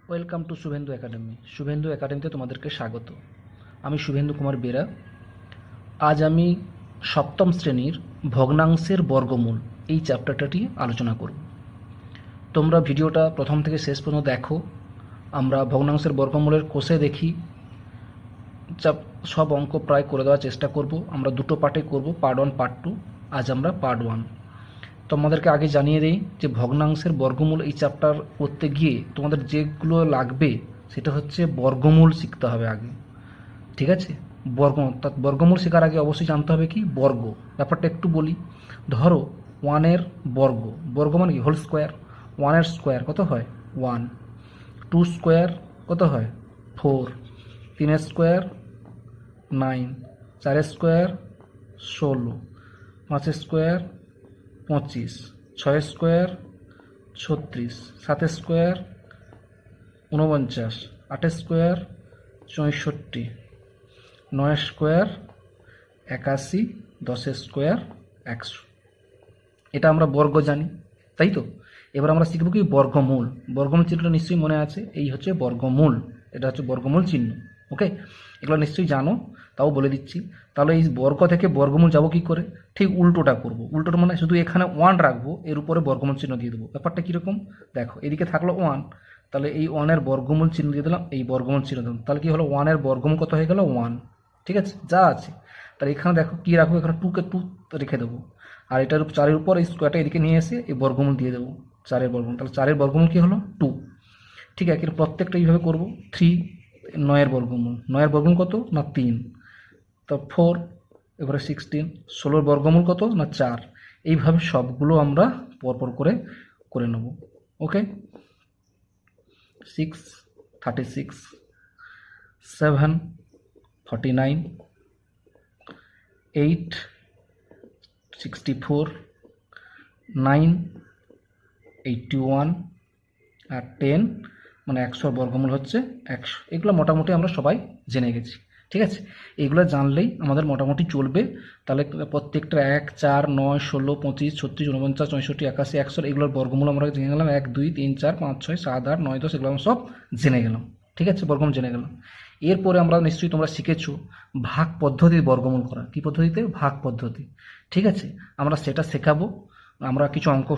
Welcome to Suvendu academy. Suvendu একাডেমিতে তোমাদেরকে স্বাগত। আমি শুভেন্দু কুমার বেরা। আজ আমি সপ্তম শ্রেণীর ভগ্নাংশের বর্গমূল এই চ্যাপ্টারটি আলোচনা করব। তোমরা ভিডিওটা প্রথম থেকে শেষ পর্যন্ত দেখো। আমরা ভগ্নাংশের বর্গমূলের কোষে দেখি, সব অঙ্ক প্রায় করে দেওয়ার চেষ্টা করব। আমরা দুটো পার্টে করব, পার্ট 1 পার্ট 2। আজ আমরা পার্ট 1। তোমাদেরকে আগে জানিয়ে দিই যে ভগ্নাংশের বর্গমূল এই চ্যাপ্টার করতে গিয়ে তোমাদের যেগুলো লাগবে সেটা হচ্ছে বর্গমূল শিখতে হবে আগে, ঠিক আছে? বর্গমূল শেখার আগে অবশ্যই জানতে হবে কি বর্গ। ব্যাপারটা একটু বলি। ধরো 1-এর বর্গ, বর্গ মানে কি হোল স্কোয়ার। 1-এর স্কোয়ার কত হয় 1, 2 স্কোয়ার কত হয় 4, 3-এর স্কোয়ার 9, 4-এর স্কোয়ার 16, 5-এর square 25, 6 square 36, 7 square 49, 8 square 64, 9 square 81, 10 square 100। এটা আমরা বর্গ জানি, তাই তো? এবার আমরা শিখব কি বর্গমূল। বর্গমূল চিহ্নটা নিশ্চয়ই মনে আছে, এই হচ্ছে বর্গমূল, এটা হচ্ছে বর্গমূল চিহ্ন। ওকে, এগুলো নিশ্চয়ই জানো, তাও বলে দিচ্ছি। তাহলে এই বর্গ থেকে বর্গমূল যাব কি করে? ঠিক উল্টোটা করব। উল্টোটা মানে শুধু এখানে 1 রাখবো, এর উপরে বর্গমূল চিহ্ন দিয়ে দেবো। ব্যাপারটা কীরকম দেখো, এদিকে থাকলো 1, তাহলে এই 1-এর বর্গমূল চিহ্ন দিয়ে দিলাম, এই বর্গমূল চিহ্ন দিলাম। তাহলে কি হলো 1-এর বর্গমূল কত হয়ে গেল 1, ঠিক আছে? যা আছে তাহলে এখানে দেখো কী রাখবো, এখানে 2কে 2 রেখে দেবো, আর এটার 4-এর উপর এই স্কোয়ারটা এদিকে নিয়ে এসে এই বর্গমূল দিয়ে দেবো, 4-এর বর্গমূল। তাহলে 4-এর বর্গমূল কী হলো 2, ঠিক আছে? প্রত্যেকটা এইভাবে করবো। 3, 9-এর বর্গমূল, 9-এর বর্গমূল কত না 3, তো 4, এবারে 16, 16-এর বর্গমূল কত না 4। এইভাবে সবগুলো আমরা পরপর করে করে নেব। ওকে, 6, 36, 7, 49, 8, 64, 9, 81, আর 10 মানে 100 বর্গমূল হচ্ছে 100। এগুলো মোটামুটি আমরা সবাই জেনে গেছি, ঠিক আছে? এগুলো জানলেই আমাদের মোটামুটি চলবে। তাহলে প্রত্যেকটা 1, 4, 9, 16, 25, 36, 49, 64, 81, 100 এগুলোর বর্গমূল আমরা জেনে গেলাম। 1, 2, 3, 4, 5, 6, 7, 8, 9, 10 এগুলো আমরা সব জেনে গেলাম, ঠিক আছে? বর্গমূল জেনে গেলাম। এরপরে আমরা নিশ্চয়ই তোমরা শিখেছো ভাগ পদ্ধতির বর্গমূল করা। কি পদ্ধতিতে? ভাগ পদ্ধতি, ঠিক আছে? আমরা সেটা শেখাবো। আমরা কিছু অঙ্ক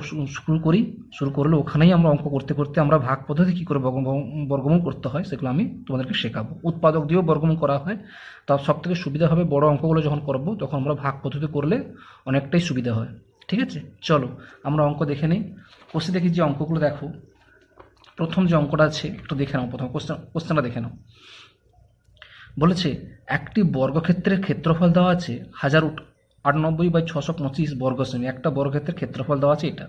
শুরু করলে ওখানেই আমরা অঙ্ক করতে করতে আমরা ভাগ পদ্ধতি কী করে বর্গমূল করতে হয় সেগুলো আমি তোমাদেরকে শেখাবো। উৎপাদক দিয়েও বর্গমূল করা হয়, তা সব থেকে সুবিধা হবে বড় অঙ্কগুলো যখন করবো তখন আমরা ভাগ পদ্ধতি করলে অনেকটাই সুবিধা হয়, ঠিক আছে? চলো আমরা অঙ্ক দেখে নিই। কোশ্চেন দেখি যে অঙ্কগুলো দেখো, প্রথম যে অঙ্কটা আছে একটু দেখে নাও। প্রথম কোশ্চেনটা দেখে নাও। বলেছে একটি বর্গক্ষেত্রের ক্ষেত্রফল দেওয়া আছে 1098/625 বর্গ সেমি। একটা বর্গক্ষেত্রের ক্ষেত্রফল দেওয়া আছে এটা।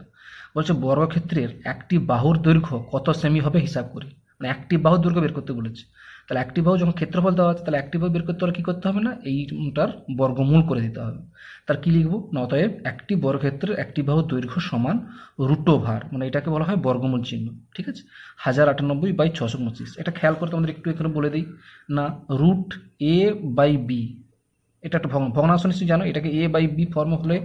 বলছে বর্গক্ষেত্রের একটি বাহুর দৈর্ঘ্য কত সেমি হবে হিসাব করি। মানে একটি বাহুর দৈর্ঘ্য বের করতে বলেছে। তাহলে একটি বাহু যখন ক্ষেত্রফল দেওয়া আছে, তাহলে একটি বাহু বের করতে হলে কী করতে হবে না, এইটার বর্গমূল করে দিতে হবে। তার কী লিখবো না, অতএব একটি বর্গক্ষেত্রের একটি বাহুর দৈর্ঘ্য সমান রুটোভার, মানে এটাকে বলা হয় বর্গমূল চিহ্ন, ঠিক আছে? 1098/625। এটা খেয়াল করে তোমাদের একটু এখানে বলে দিই না, √a/b, এটা একটা ভগ্নাংশ নিশ্চয়ই জানো। এটাকে a/b ফর্ম হলে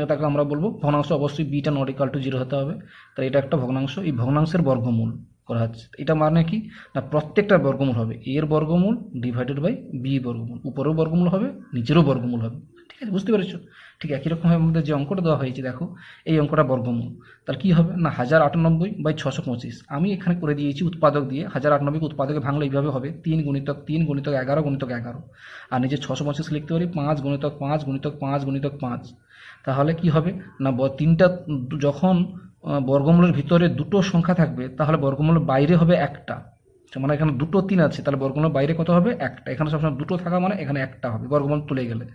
তাকে আমরা বলবো ভগ্নাংশ। অবশ্যই বিটা নট ইকুয়াল টু 0 হতে হবে। তাই এটা একটা ভগ্নাংশ, এই ভগ্নাংশের বর্গমূল করা হচ্ছে। এটা মানে কি না, প্রত্যেকটার বর্গমূল হবে এর বর্গমূল ডিভাইডেড বাই বি বর্গমূল। উপরেও বর্গমূল হবে, নিচেরও বর্গমূল হবে, ঠিক আছে? বুঝতে পেরেছো? ঠিক একই রকমভাবে আমাদের যে অঙ্কটা দেওয়া হয়েছে দেখো, এই অঙ্কটা বর্গমূল। তাহলে কী হবে না 1098/625। আমি এখানে করে দিয়েছি উৎপাদক দিয়ে। 1098কে উৎপাদকে ভাঙলে এইভাবে হবে 3 গুণিতক 3 গুণিতক 11 গুণিতক 11, আর নিজে 625 লিখতে পারি 5 গুণিতক 5 গুণিতক 5 গুণিতক 5। তাহলে কি হবে না, তিনটা যখন বর্গমূলের ভিতরে দুটো সংখ্যা থাকবে তাহলে বর্গমূলের বাইরে হবে একটা। মানে এখানে 2, 3 আছে, তাহলে বর্গমূলের বাইরে কত হবে একটা। এখানে সবসময় দুটো থাকা মানে এখানে একটা হবে, বর্গমূল তুলে গেলে।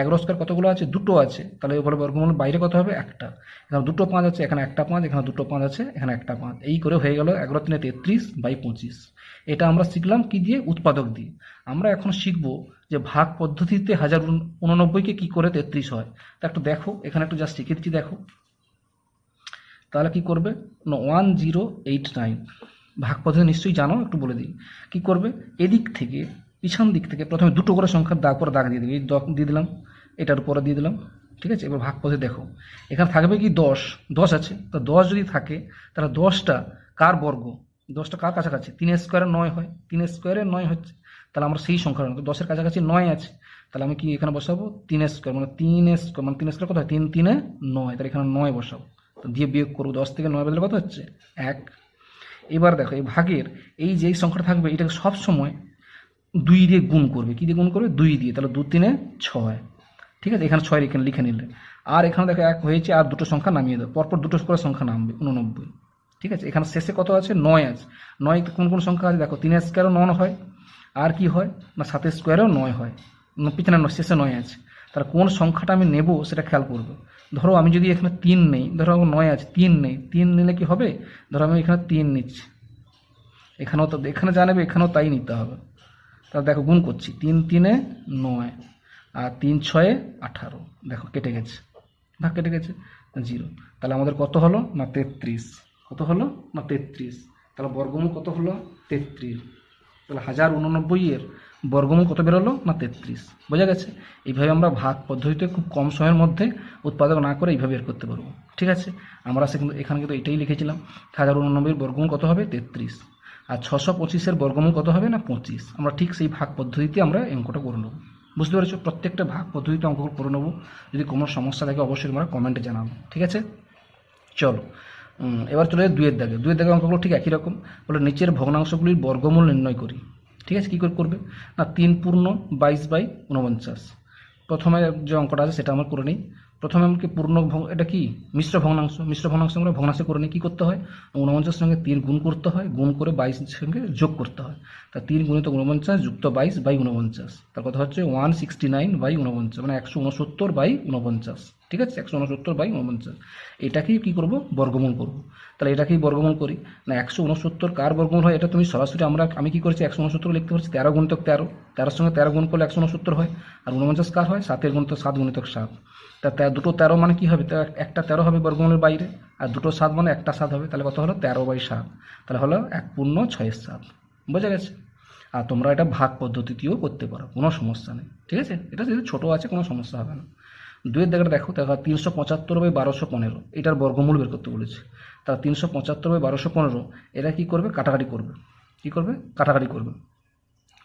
11 স্কোয়ার কতগুলো আছে, দুটো আছে, তাহলে এবারে বর্গমূলের বাইরে কত হবে একটা। এখানে দুটো 5 আছে, এখানে একটা 5, এখানে দুটো 5 আছে, এখানে একটা 5। এই করে হয়ে গেল 11 3 33/25। এটা আমরা শিখলাম কি দিয়ে, উৎপাদক দিয়ে। আমরা এখন শিখব যে ভাগ পদ্ধতিতে 1089কে কী করে 33 হয়। তা একটু দেখো, এখানে একটু জাস্ট শিখে দিচ্ছি দেখো। তাহলে কি করবে না 1089, ভাগ পদ্ধতি নিশ্চয়ই জানো, একটু বলে দিই কী করবে। এদিক থেকে পিছন দিক থেকে প্রথমে দুটো করে সংখ্যার দাগ পরে দাগ দিয়ে দিবি, এই দিয়ে দিলাম, এটার উপরে দিয়ে দিলাম, ঠিক আছে? এবার ভাগ পদ্ধতি দেখো, এখানে থাকবে কি 10 আছে। তো 10 যদি থাকে তাহলে 10টা কার বর্গ 10টা কার কাছাকাছি? 3 স্কোয়ারে 9 হয়, 3 স্কোয়ারে 9 হচ্ছে, তাহলে আমরা সেই সংখ্যাটা নেব। 10-এর কাছাকাছি 9 আছে, তাহলে আমি কি এখানে বসাবো 3 স্কোয়ার, মানে 3 স্কোয়ার, মানে 3 স্কোয়ার কত হয়? 3 3 9, তাহলে এখানে 9 বসাবো। তো দিয়ে বিয়োগ করবো, 10 থেকে 9 বদলে কত হচ্ছে? 1। এবার দেখো এই ভাগের এই যে সংখ্যাটা থাকবে এটাকে সবসময় 2 দিয়ে গুণ করবে। কী দিয়ে গুণ করবে? 2 দিয়ে। তাহলে 2 3 6, ঠিক আছে, এখানে 6 এখানে লিখে নিলে। আর এখানে দেখো 1 হয়েছে, আর দুটো সংখ্যা নামিয়ে দাও, পরপর দুটো করে সংখ্যা নামবে, 89। ঠিক আছে, এখানে শেষে কত আছে? 9 আছে। 9 কোন কোন সংখ্যা আছে দেখো, 3 স্কোয়ারও 9 হয়, আর কি হয় না 7 স্কোয়ারেও 9 হয়, পিছনে শেষে 9 আছে। তাহলে কোন সংখ্যাটা আমি নেব সেটা খেয়াল করবো। ধরো আমি যদি এখানে 3 নেই, ধরো 9 আছে, 3 নেই, 3 নিলে কি হবে? ধরো আমি এখানে 3 নিচ্ছি, এখানেও তো এখানে জানাবে, এখানেও তাই নিতে হবে। তাহলে দেখো গুণ করছি, 3 3 9 আর 3 6 18, দেখো কেটে গেছে, ভাগ কেটে গেছে, 0। তাহলে আমাদের কত হলো না 33। কত হলো না 33। তাহলে বর্গমূল কত হলো? 33। তাহলে 1089 এর বর্গমূল কত বেরোলো না 33। বোঝা গেছে? এইভাবে আমরা ভাগ পদ্ধতিতে খুব কম সময়ের মধ্যে উৎপাদক না করে এইভাবে বের করতে পারবো। ঠিক আছে, আমরা এখানে কিন্তু এটাই লিখেছিলাম, 1089 এর বর্গমূল কত হবে? 33। আর 625-এর বর্গমূল কত হবে না 25। আমরা ঠিক সেই ভাগ পদ্ধতিতে আমরা অঙ্কটা করে নেবো। বুঝতে পেরেছো? প্রত্যেকটা ভাগ পদ্ধতিতে অঙ্কগুলো করে নেবো। যদি কোনো সমস্যা থাকে অবশ্যই তোমরা কমেন্টে জানাবো। ঠিক আছে, চলো এবার চলে যায় 2-এর দাগে। 2-এর দাগে অঙ্কগুলো ঠিক একই রকম, বলে নিচের ভগ্নাংশগুলির বর্গমূল নির্ণয় করি। ঠিক আছে, কী করে করবে না 3 পূর্ণ 22/49। প্রথমে যে অঙ্কটা আছে সেটা আমরা করে নিই। প্রথমে আমাকে এটা কি মিশ্র ভগ্নাংশ, মিশ্র ভগ্নাংশ আমরা ভগ্নাংশে করে নিই। কী করতে হয়? 49 সঙ্গে 3 গুণ করতে হয়, গুণ করে 22 সঙ্গে যোগ করতে হয়। তা 3 গুণিত 49 যুক্ত 22/49, তার কথা হচ্ছে 169/49, মানে 169/49। ঠিক আছে, 169/49। এটাকেই কী করবো? বর্গমূল করব। তাহলে এটাকেই বর্গমূল করি না 169 কার বর্গমূল হয়? এটা তুমি সরাসরি আমি কী করেছি 169 লিখতে পারছি 13 গুণিতক 13, 13 সঙ্গে 13 গুণ করলে 169 হয়। আর 49 কার হয়? 7 গুণিতক 7 গুণিতক 7। তা দুটো 13 মানে কী হবে? একটা 13 হবে বর্গমূলের বাইরে, আর দুটো 7 মানে একটা 7 হবে। তাহলে কত হলো? 13/7। তাহলে হলো 1 পূর্ণ 6/7। বোঝা গেছে? আর তোমরা এটা ভাগ পদ্ধতিতেও করতে পারো, কোনো সমস্যা নেই। ঠিক আছে, এটা যদি ছোটো আছে কোনো সমস্যা হবে না। 2-এর দাগটা দেখো, 375/1215, এটার বর্গমূল বের করতে বলেছে। তা 375/1215 এরা কী করবে? কাটাকাটি করবে। কী করবে? কাটাকাটি করবে।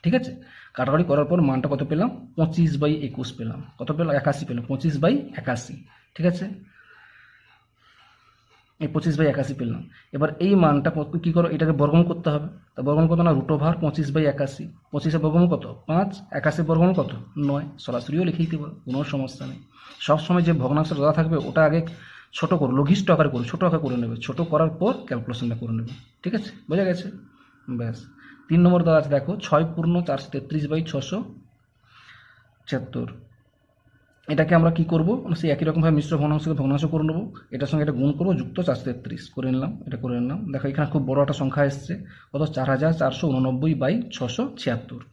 ঠিক আছে, কাটাকাটি করার পর মানটা কত পেলাম? 25/21 পেলাম। কত পেলাম? 81 পেলাম, 25/81। ঠিক আছে, এই 25/81 পেলাম। এবার এই মানটা কী করো? এটাকে বর্গমূল করতে হবে। তা বর্গমূল কত না √25/81। 25-এর বর্গমূল কত? 5, 81-এর বর্গমূল কত? 9। সরাসরিও লিখে দিতে পারো, কোনো সমস্যা নেই। সবসময় যে ভগ্নাংশ দেওয়া থাকবে ওটা আগে ছোটো করো, লঘিষ্ঠ আকারে করো, ছোটো আকারে করে নেবে। ছোটো করার পর ক্যালকুলেশনটা করে নেবে। ঠিক আছে, বোঝা গেছে? ব্যাস। 3 নম্বর দেওয়া আছে দেখো, 6 পূর্ণ 433/676। এটাকে আমরা কি করব? সেই একই রকমভাবে মিশ্র ভগ্নাংশকে ভগ্নাংশ করে নেবো। এটার সঙ্গে এটা গুণ করবো, যুক্ত 433 করে নিলাম। এটা করে নিলাম। দেখো এখানে খুব বড় একটা সংখ্যা এসছে, কত? 4489/676।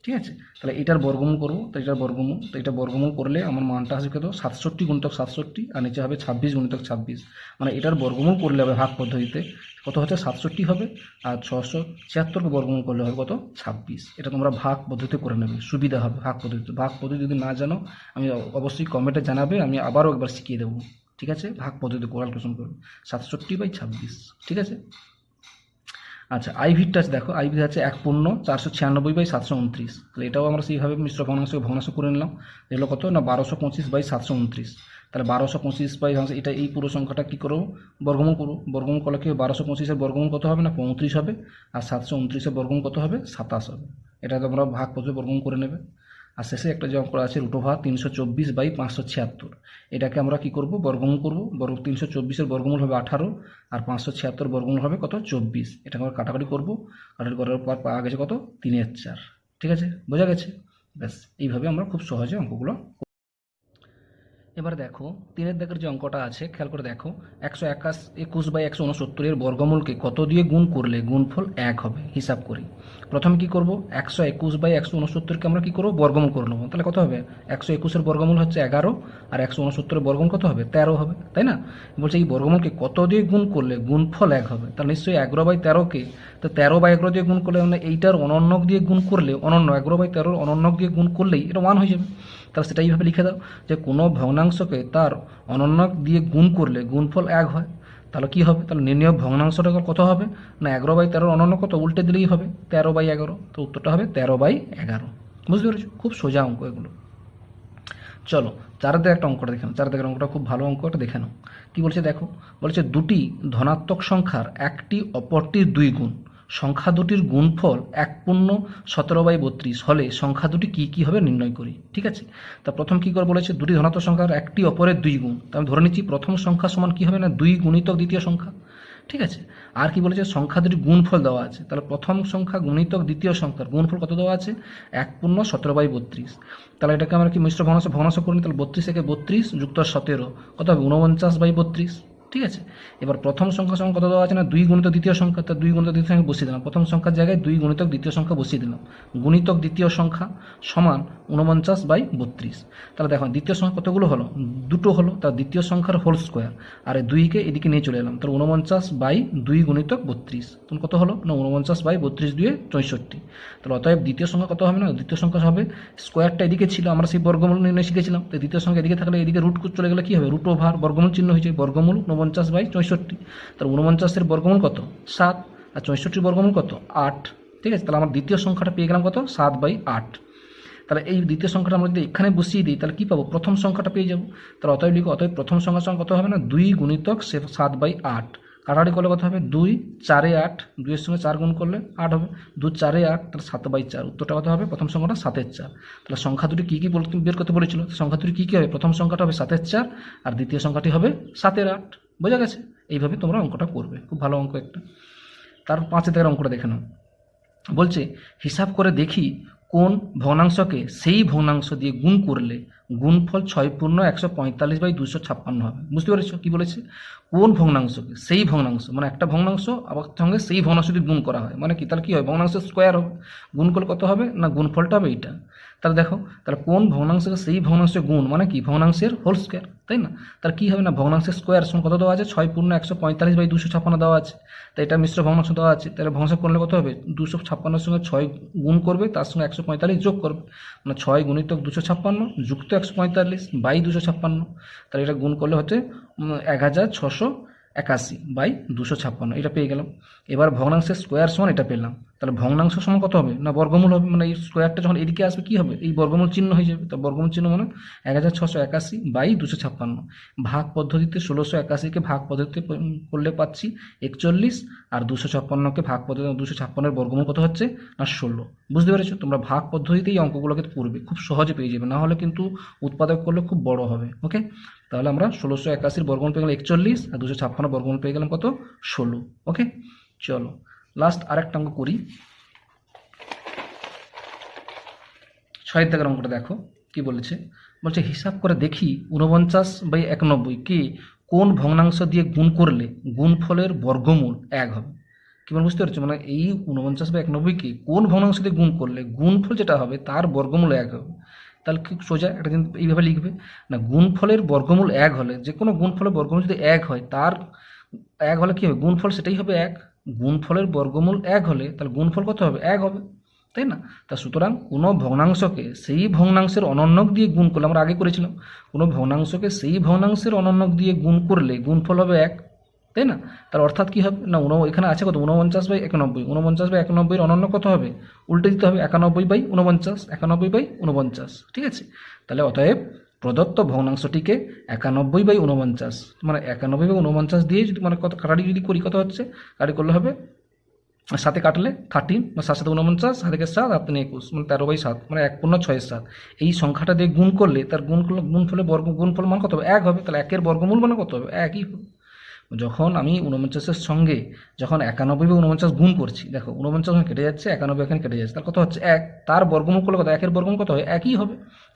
ঠিক আছে, তাহলে এটার বর্গমূল করবো। তো এটার বর্গমূল, তো এটা বর্গমূল করলে আমার মানটা আসবে কত? 67 গুণিতক 67, আর নিচে হবে 26 গুণিতক 26। মানে এটার বর্গমূল করলে হবে ভাগ পদ্ধতিতে কত হচ্ছে? 67 হবে, আর 676কে বর্গমূল করলে হবে কত? 26। এটা তোমরা ভাগ পদ্ধতিতে করে নেবে, সুবিধা হবে ভাগ পদ্ধতিতে। ভাগ পদ্ধতি যদি না জানো আমি অবশ্যই কমেন্টে জানাবে, আমি আবারও একবার শিখিয়ে দেবো। ঠিক আছে, ভাগ পদ্ধতিতে ক্যালকুলেশন করবে 67/26। ঠিক আছে, আচ্ছা আইভিরটা আছে দেখো, আইভি আছে 1 পূর্ণ 496/729। তাহলে এটাও আমরা সেইভাবে মিশ্র ভগ্নাংশকে ভগ্নাংশ করে নিলাম। এগুলো কত না 1225/729। তাহলে 1225 এটা এই পুরো সংখ্যাটা কী করবো? বর্গমূল করবো। বর্গমূল করলে কি 1225-এর বর্গমূল কত হবে না 35 হবে, আর 729-এর বর্গমূল কত হবে? 27 হবে। এটা তোমরা ভাগ পদ্ধতি বর্গমূল করে নেবে। আর শেষে একটা যে অঙ্ক আছে √324/576, এটাকে আমরা কি করব? বর্গমূল করব। 324-এর বর্গমূল হবে 18, আর 576 বর্গমূল হবে কত? 24। এটাকে আমরা কাটাকাটি করব। কাটাকাটি করার পর পাওয়া গেছে কত? 3/4। ঠিক আছে, বোঝা গেছে? ব্যাস, এইভাবে আমরা খুব সহজে অঙ্কগুলো। এবার দেখো 3-এর দাগের যে অঙ্কটা আছে খেয়াল করে দেখো, 121/169 বর্গমূলকে কত দিয়ে গুণ করলে গুণফল 1 হবে? হিসাব করি। প্রথমে কি করব? 121/169-কে আমরা কি করব? বর্গমূল করে নেবো। তাহলে কত হবে? 121-এর বর্গমূল হচ্ছে 11, আর 169-এর বর্গমূল কত হবে? 13 হবে, তাই না? বলছে এই বর্গমূলকে কত দিয়ে গুণ করলে গুণফল 1 হবে? তাহলে নিশ্চয়ই 11/13-কে তো 13/11 দিয়ে গুণ করলে, মানে এইটার অনন্যক দিয়ে গুণ করলে, অনন্য 11/13 অনন্যক দিয়ে গুণ করলেই এটা 1 হয়ে যাবে। তাহলে সেটা এইভাবে লিখে দাও যে কোনো ভগ্নাংশকে তার অনন্যক দিয়ে গুণ করলে গুণফল 1 হয়। তাহলে কী হবে, তাহলে নির্ণয় ভগ্নাংশটা কত হবে না 11/13 অনন্য কত, উল্টে দিলেই হবে 13/11, তো উত্তরটা হবে 13/11। বুঝতে পেরেছো, খুব সোজা অঙ্ক এগুলো। চলো 4 একটা অঙ্কটা দেখে নাও, 4 অঙ্কটা খুব ভালো অঙ্কটা দেখে নাও। কী বলছে দেখো, বলছে দুটি ধনাত্মক সংখ্যার একটি অপরটির 2 গুণ, সংখ্যা দুটির গুণফল 1/17/32 হলে সংখ্যা দুটি কী কী হবে নির্ণয় করি। ঠিক আছে, তা প্রথম কী করে বলেছে, দুটি ধনাত্মক সংখ্যার একটি অপরের 2 গুণ, তা আমি ধরে নিচ্ছি প্রথম সংখ্যা সমান কী হবে না 2 গুণিতক দ্বিতীয় সংখ্যা। ঠিক আছে, আর কি বলেছে সংখ্যা দুটি গুণফল দেওয়া আছে, তাহলে প্রথম সংখ্যা গুণিতক দ্বিতীয় সংখ্যার গুণফল কত দেওয়া আছে 1/17/32। তাহলে এটাকে আমরা কি মিশ্র ভগ্নাংশ করি, তাহলে 32 থেকে 32 যুক্ত 17 কত হবে 49/32। ঠিক আছে, এবার প্রথম সংখ্যা সমান কত দেওয়া আছে না 2 গুণিতক দ্বিতীয় সংখ্যা, তার 2 গুণিতক দ্বিতীয় সংখ্যা বসিয়ে দিলাম, প্রথম সংখ্যার জায়গায় 2 গুণিতক দ্বিতীয় সংখ্যা বসিয়ে দিলাম, গুণিতক দ্বিতীয় সংখ্যা সমান 49/32। তাহলে দেখো দ্বিতীয় সংখ্যা কতগুলো হলো, দুটো হলো, তার দ্বিতীয় সংখ্যার হোল স্কোয়ার, আর এই 2কে এদিকে নিয়ে চলে এলাম, তাহলে 49/2 গুণিতক 32, তখন কত হলো না 49/32 দিয়ে 64। তাহলে অতএব দ্বিতীয় সংখ্যা কত হবে না, দ্বিতীয় সংখ্যা হবে স্কোয়ারটা এদিকে ছিল, আমরা সেই বর্গমূল নির্ণয় শিখেছিলাম, তো দ্বিতীয় সংখ্যা এদিকে থাকলে এদিকে রুট চলে গেলে কী হবে রুট ওভার বর্গমূল চিহ্ন হয়েছে, বর্গমূল 49/64। তাহলে 49-এর বর্গমূল কত 7, আর 64-র বর্গমূল কত 8। ঠিক আছে, তাহলে আমার দ্বিতীয় সংখ্যাটা পেয়ে গেলাম কত 7/8। তাহলে এই দ্বিতীয় সংখ্যাটা আমরা যদি এখানে বসিয়ে দিই তাহলে কী পাবো, প্রথম সংখ্যাটা পেয়ে যাবো। তাহলে অতএব লিখো, অতএব প্রথম সংখ্যার সঙ্গে কত হবে না 2 গুণিতক 7/8, কাটাকাটি করলে কত হবে 2 4 8, 2-এর সঙ্গে 4 গুণ করলে 8 হবে, 2 4 8, তাহলে 7/4, উত্তরটা কত হবে প্রথম সংখ্যাটা 7/4। তাহলে সংখ্যা দুটি কী কী বের করতে বলেছিল, সংখ্যা দুটি কী কী হবে, প্রথম সংখ্যাটা হবে 7/4 আর দ্বিতীয় সংখ্যাটি হবে 7/8। বোঝা গেছে, এইভাবে তোমরা অঙ্কটা করবে, খুব ভালো অঙ্ক একটা। তার 5 অঙ্কটা দেখে নাও, বলছে হিসাব করে দেখি কোন ভগ্নাংশকে সেই ভগ্নাংশ দিয়ে গুণ করলে গুণফল 6/145/256 হবে। বুঝতে পেরেছো কী বলেছে, কোন ভগ্নাংশকে সেই ভগ্নাংশ, মানে একটা ভগ্নাংশ আবার সঙ্গে সেই ভগ্নাংশ যদি গুণ করা হয় মানে কি, তাহলে কী হয় ভগ্নাংশের স্কোয়ার হবে, গুণ করলে কত হবে না গুণফলটা হবে এইটা। তাহলে দেখো, তাহলে কোন ভগ্নাংশকে সেই ভগ্নাংশের গুণ মানে কি ভগ্নাংশের হোল স্কোয়ার, তাই না, তাহলে কী হবে না ভগ্নাংশের স্কোয়ার সমান কত দেওয়া আছে 6/145/256 দেওয়া আছে, তাই এটা মিশ্র ভগ্নাংশ দেওয়া আছে, তাহলে ভগ্নাংশ করলে কত হবে 256-এর সঙ্গে 6 গুণ করবে, তার সঙ্গে 145 যোগ করবে, মানে 6 গুণিতক 256 যুক্ত 145/256, তাহলে এটা গুণ করলে হচ্ছে 1681/256, এটা পেয়ে গেলাম। এবার ভগ্নাংশের স্কোয়ার সমান এটা পেলাম, তাহলে ভগ্নাংশ সমান কত হবে না বর্গমূল হবে, মানে এই স্কোয়ারটা যখন এদিকে আসবে কী হবে এই বর্গমূল চিহ্ন হয়ে যাবে, তো বর্গমূল চিহ্ন মানে 1681/256। ভাগ পদ্ধতিতে 1681-কে ভাগ পদ্ধতিতে করলে পাচ্ছি 41, আর 256-কে ভাগ পদ্ধতি 256-এর বর্গমূল কত হচ্ছে না 16। বুঝতে পেরেছো, তোমরা ভাগ পদ্ধতিতেই অঙ্কগুলোকে পড়বে, খুব সহজে পেয়ে যাবে, না হলে কিন্তু উৎপাদক করলে খুব বড় হবে। ওকে, তাহলে আমরা 1681-র বর্গমূল পেয়ে গেলাম 41, আর 256 বর্গমূল পেয়ে গেলাম কত 16। ওকে, চলো লাস্ট আরেকটা অঙ্ক করি। 6 অঙ্কটা দেখো কি বলেছে, বলছে হিসাব করে দেখি 49/91 কে কোন ভগ্নাংশ দিয়ে গুণ করলে গুণফলের বর্গমূল 1 হবে। কি মানে বুঝতে পারছো, মানে এই 49/91-কে কোন ভগ্নাংশ দিয়ে গুণ করলে গুণফল যেটা হবে তার বর্গমূল 1 হবে। তাহলে খুব সোজা একটা জিনিস এইভাবে লিখবে না, গুণফলের বর্গমূল 1 হলে, যে কোনো গুণফলের বর্গমূল যদি 1 হয় তার 1 হলে কী হবে গুণফল সেটাই হবে 1। গুণফলের বর্গমূল 1 হলে তাহলে গুণফল কত হবে 1 হবে, তাই না। তা সুতরাং কোনো ভগ্নাংশকে সেই ভগ্নাংশের অনন্যক দিয়ে গুণ করলে, আমরা আগে করেছিলাম, কোনো ভগ্নাংশকে সেই ভগ্নাংশের অনন্যক দিয়ে গুণ করলে গুণফল হবে 1, তাই না। তার অর্থাৎ কী হবে না এখানে আছে কত 49/91, 49/91-এর অনন্য কত হবে উল্টে দিতে হবে 91/49, 91/49। ঠিক আছে, তাহলে অতএব প্রদত্ত ভগ্নাংশটিকে 91/49, মানে 91/49 দিয়ে যদি মানে কত কাটাটি যদি করি কত হচ্ছে, কাটি করলে হবে সাথে কাটলে 13, মানে 7 7 49, 7 থেকে 7 আর 3 21, মানে 13/7, মানে 1/6/7। এই সংখ্যাটা দিয়ে গুণ করলে তার গুণফল মান কত হবে 1 হবে, তাহলে 1-এর বর্গমূল মানে কত হবে 1ই হবে। যখন আমি 49-এর সঙ্গে যখন 91/49 গুণ করছি, দেখো 49 কেটে যাচ্ছে, 91 এখানে কেটে যাচ্ছে, তার কত হচ্ছে 1, তার বর্গমূল করলে কত 1-এর বর্গমূল কত হয় 1ই হবে,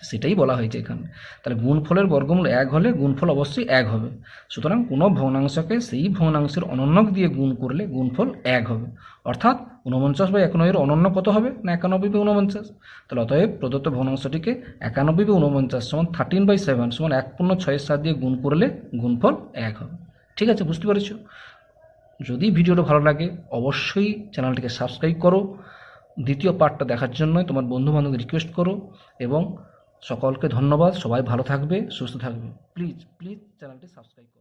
সেটাই বলা হয়েছে এখানে। তাহলে গুণফলের বর্গমূল 1 হলে গুণফল অবশ্যই 1 হবে। সুতরাং কোনো ভগ্নাংশকে সেই ভগ্নাংশের অনন্যক দিয়ে গুণ করলে গুণফল 1 হবে, অর্থাৎ 49/91-এর অনন্য কত হবে না 91/49। তাহলে অতএব প্রদত্ত ভগ্নাংশটিকে 91/49 সমান 13/7 সমান 1/6/7 দিয়ে গুণ করলে গুণফল 1 হবে। ঠিক আছে, বুঝতে পেরেছো। যদি ভিডিওটা ভালো লাগে অবশ্যই চ্যানেলটিকে সাবস্ক্রাইব করো, দ্বিতীয় পার্টটা দেখার জন্য তোমার বন্ধুবান্ধবদের রিকোয়েস্ট করো, এবং সকলকে ধন্যবাদ। সবাই ভালো থাকবে, সুস্থ থাকবে। প্লিজ চ্যানেলটি সাবস্ক্রাইব করো।